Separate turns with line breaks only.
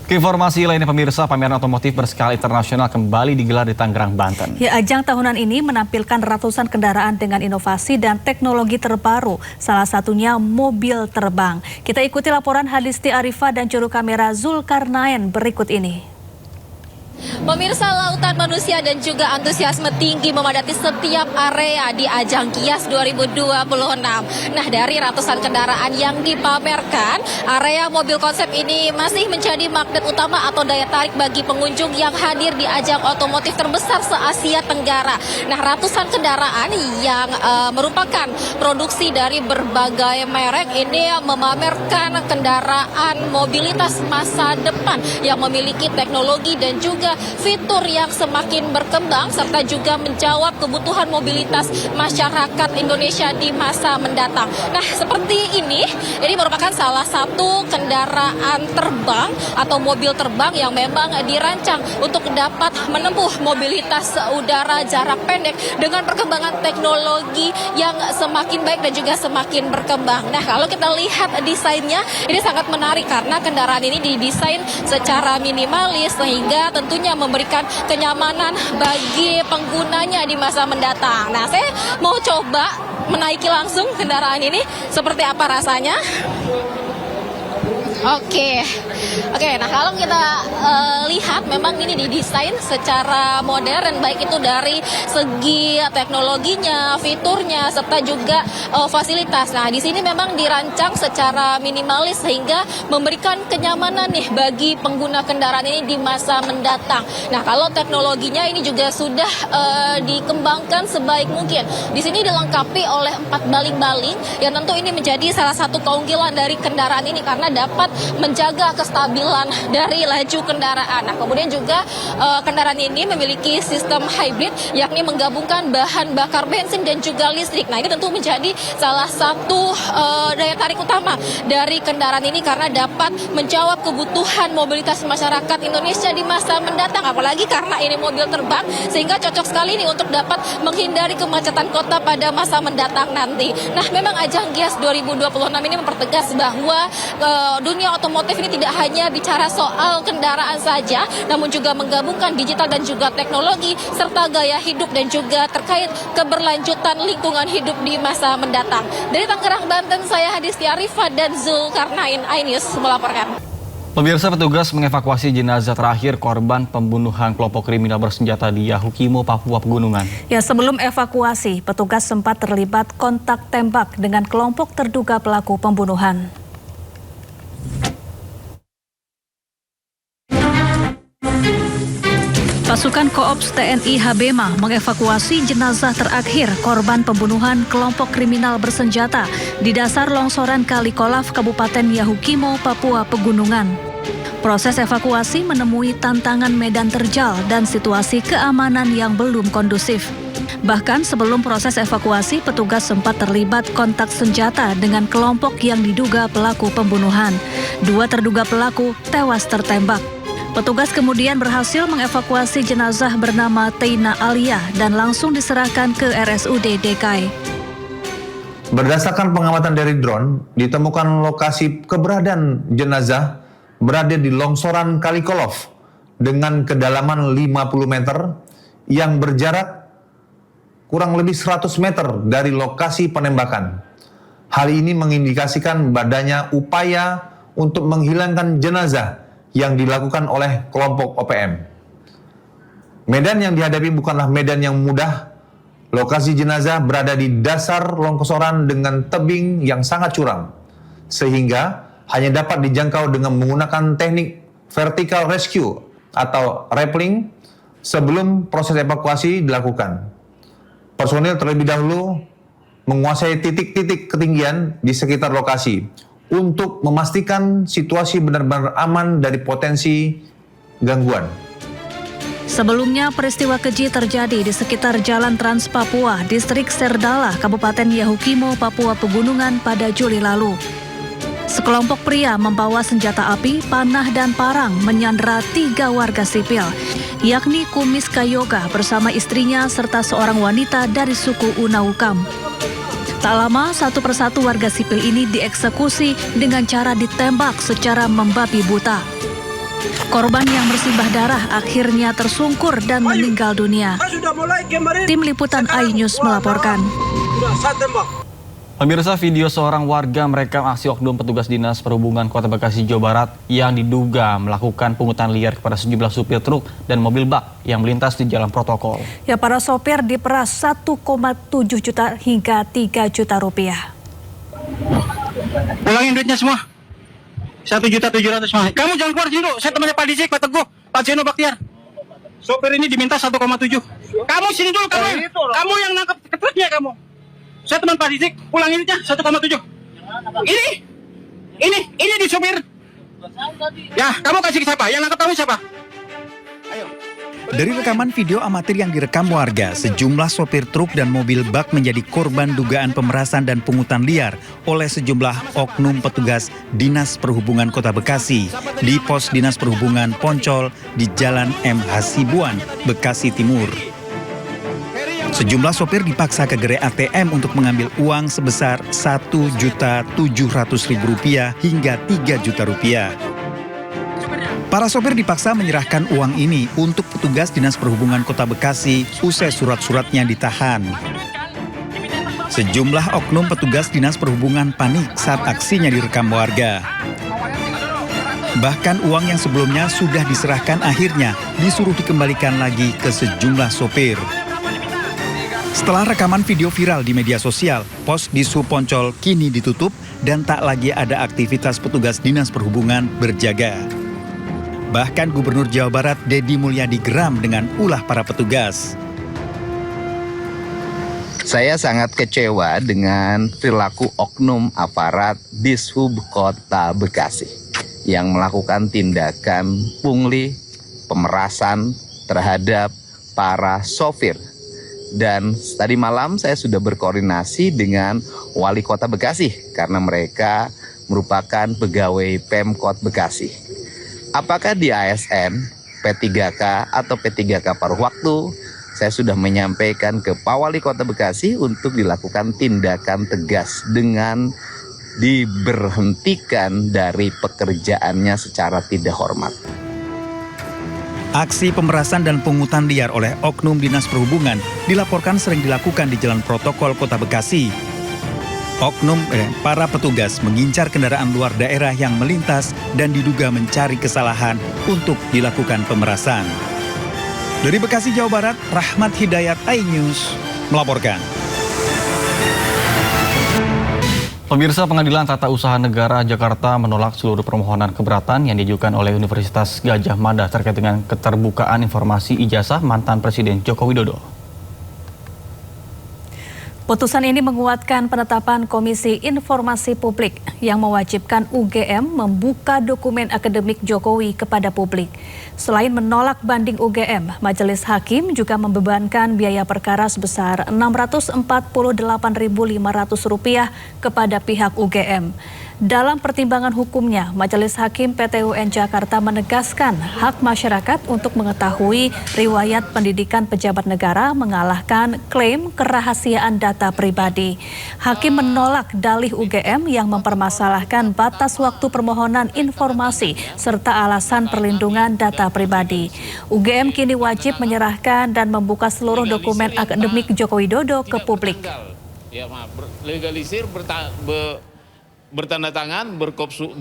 Keinformasi lainnya pemirsa, pameran otomotif berskala internasional kembali digelar di Tangerang, Banten.
Ya, ajang tahunan ini menampilkan ratusan kendaraan dengan inovasi dan teknologi terbaru, salah satunya mobil terbang. Kita ikuti laporan Hadisti Arifah dan juru kamera Zulkarnain berikut ini.
Pemirsa, lautan manusia dan juga antusiasme tinggi memadati setiap area di ajang Gias 2026. Nah, dari ratusan kendaraan yang dipamerkan, area mobil konsep ini masih menjadi magnet utama atau daya tarik bagi pengunjung yang hadir di ajang otomotif terbesar se-Asia Tenggara. Nah, ratusan kendaraan yang merupakan produksi dari berbagai merek ini memamerkan kendaraan mobilitas masa depan yang memiliki teknologi dan juga fitur yang semakin berkembang serta juga menjawab kebutuhan mobilitas masyarakat Indonesia di masa mendatang. Nah, seperti ini merupakan salah satu kendaraan terbang atau mobil terbang yang memang dirancang untuk dapat menempuh mobilitas udara jarak pendek dengan perkembangan teknologi yang semakin baik dan juga semakin berkembang. Nah, kalau kita lihat desainnya, ini sangat menarik karena kendaraan ini didesain secara minimalis sehingga tentunya memberikan kenyamanan bagi penggunanya di masa mendatang. Nah, saya mau coba menaiki langsung kendaraan ini, seperti apa rasanya. Oke, nah kalau kita lihat memang ini didesain secara modern, baik itu dari segi teknologinya, fiturnya, serta juga fasilitas. Nah, di sini memang dirancang secara minimalis sehingga memberikan kenyamanan nih bagi pengguna kendaraan ini di masa mendatang. Nah, kalau teknologinya ini juga sudah dikembangkan sebaik mungkin. Di sini dilengkapi oleh 4 baling-baling yang tentu ini menjadi salah satu keunggulan dari kendaraan ini karena dapat menjaga kestabilan dari laju kendaraan. Nah, kemudian juga kendaraan ini memiliki sistem hybrid, yakni menggabungkan bahan bakar bensin dan juga listrik. Nah, ini tentu menjadi salah satu daya tarik utama dari kendaraan ini karena dapat menjawab kebutuhan mobilitas masyarakat Indonesia di masa mendatang. Apalagi karena ini mobil terbang, sehingga cocok sekali nih untuk dapat menghindari kemacetan kota pada masa mendatang nanti. Nah, memang ajang Gias 2026 ini mempertegas bahwa dunia otomotif ini tidak hanya bicara soal kendaraan saja, namun juga menggabungkan digital dan juga teknologi, serta gaya hidup dan juga terkait keberlanjutan lingkungan hidup di masa mendatang. Dari Tangerang, Banten, saya Hadisti Arifah dan Zulkarnain, iNews melaporkan.
Pemirsa, petugas mengevakuasi jenazah terakhir korban pembunuhan kelompok kriminal bersenjata di Yahukimo, Papua Pegunungan.
Ya, sebelum evakuasi, petugas sempat terlibat kontak tembak dengan kelompok terduga pelaku pembunuhan. Pasukan Koops TNI Habema mengevakuasi jenazah terakhir korban pembunuhan kelompok kriminal bersenjata di dasar longsoran Kali Kolaf, Kabupaten Yahukimo, Papua Pegunungan. Proses evakuasi menemui tantangan medan terjal dan situasi keamanan yang belum kondusif. Bahkan sebelum proses evakuasi, petugas sempat terlibat kontak senjata dengan kelompok yang diduga pelaku pembunuhan. 2 terduga pelaku tewas tertembak. Petugas kemudian berhasil mengevakuasi jenazah bernama Teina Alia dan langsung diserahkan ke RSUD DKI.
Berdasarkan pengamatan dari drone, ditemukan lokasi keberadaan jenazah berada di longsoran Kali Kolaf dengan kedalaman 50 meter yang berjarak kurang lebih 100 meter dari lokasi penembakan. Hal ini mengindikasikan adanya upaya untuk menghilangkan jenazah yang dilakukan oleh kelompok OPM. Medan yang dihadapi bukanlah medan yang mudah. Lokasi jenazah berada di dasar longsoran dengan tebing yang sangat curam, sehingga hanya dapat dijangkau dengan menggunakan teknik vertical rescue atau rappelling sebelum proses evakuasi dilakukan. Personil terlebih dahulu menguasai titik-titik ketinggian di sekitar lokasi untuk memastikan situasi benar-benar aman dari potensi gangguan.
Sebelumnya, peristiwa keji terjadi di sekitar Jalan Trans Papua, Distrik Serdala, Kabupaten Yahukimo, Papua Pegunungan pada Juli lalu. Sekelompok pria membawa senjata api, panah, dan parang menyandera 3 warga sipil, yakni Kumis Kayoga bersama istrinya serta seorang wanita dari suku Unaukam. Tak lama, satu persatu warga sipil ini dieksekusi dengan cara ditembak secara membabi buta. Korban yang bersimbah darah akhirnya tersungkur dan meninggal dunia. Tim Liputan iNews melaporkan.
Pemirsa, video seorang warga merekam aksi oknum petugas Dinas Perhubungan Kota Bekasi, Jawa Barat yang diduga melakukan pungutan liar kepada sejumlah supir truk dan mobil bak yang melintas di jalan protokol.
Ya, para sopir diperas 1,7 juta hingga 3 juta rupiah.
Pulangin duitnya semua. 1.700.000 semua. Kamu jangan keluar sini dulu. Saya temannya Pak Dizik, Pak Teguh, Pak Zeno Baktiar. Sopir ini diminta 1,7. Kamu sini dulu, kamu yang nangkep truknya kamu. Saya teman Pak Dizik, pulangin duitnya 1,7. Ini di sopir. Ya, kamu kasih ke siapa? Yang nangkep kamu siapa? Ayo.
Dari rekaman video amatir yang direkam warga, sejumlah sopir truk dan mobil bak menjadi korban dugaan pemerasan dan pungutan liar oleh sejumlah oknum petugas Dinas Perhubungan Kota Bekasi di pos Dinas Perhubungan Poncol di Jalan M. Hasibuan, Bekasi Timur. Sejumlah sopir dipaksa ke gerai ATM untuk mengambil uang sebesar Rp1.700.000 hingga Rp3 juta. Para sopir dipaksa menyerahkan uang ini untuk petugas Dinas Perhubungan Kota Bekasi usai surat-suratnya ditahan. Sejumlah oknum petugas Dinas Perhubungan panik saat aksinya direkam warga. Bahkan uang yang sebelumnya sudah diserahkan akhirnya disuruh dikembalikan lagi ke sejumlah sopir. Setelah rekaman video viral di media sosial, pos Dishub Poncol kini ditutup dan tak lagi ada aktivitas petugas Dinas Perhubungan berjaga. Bahkan Gubernur Jawa Barat Deddy Mulyadi geram dengan ulah para petugas.
Saya sangat kecewa dengan perilaku oknum aparat Dishub Kota Bekasi yang melakukan tindakan pungli, pemerasan terhadap para sopir. Dan tadi malam saya sudah berkoordinasi dengan Wali Kota Bekasi karena mereka merupakan pegawai Pemkot Bekasi. Apakah di ASN, P3K atau P3K paruh waktu, saya sudah menyampaikan ke Pak Wali Kota Bekasi untuk dilakukan tindakan tegas dengan diberhentikan dari pekerjaannya secara tidak hormat.
Aksi pemerasan dan pungutan liar oleh oknum Dinas Perhubungan dilaporkan sering dilakukan di Jalan Protokol Kota Bekasi. Para petugas mengincar kendaraan luar daerah yang melintas dan diduga mencari kesalahan untuk dilakukan pemerasan. Dari Bekasi, Jawa Barat, Rahmat Hidayat, iNews melaporkan.
Pemirsa, Pengadilan Tata Usaha Negara Jakarta menolak seluruh permohonan keberatan yang diajukan oleh Universitas Gadjah Mada terkait dengan keterbukaan informasi ijazah mantan Presiden Joko Widodo.
Putusan ini menguatkan penetapan Komisi Informasi Publik yang mewajibkan UGM membuka dokumen akademik Jokowi kepada publik. Selain menolak banding UGM, Majelis Hakim juga membebankan biaya perkara sebesar Rp648.500 kepada pihak UGM. Dalam pertimbangan hukumnya, Majelis Hakim PT UN Jakarta menegaskan hak masyarakat untuk mengetahui riwayat pendidikan pejabat negara mengalahkan klaim kerahasiaan data pribadi. Hakim menolak dalih UGM yang mempermasalahkan batas waktu permohonan informasi serta alasan perlindungan data pribadi. UGM kini wajib menyerahkan dan membuka seluruh dokumen akademik Joko Widodo ke publik.
Legalisir bertanda tangan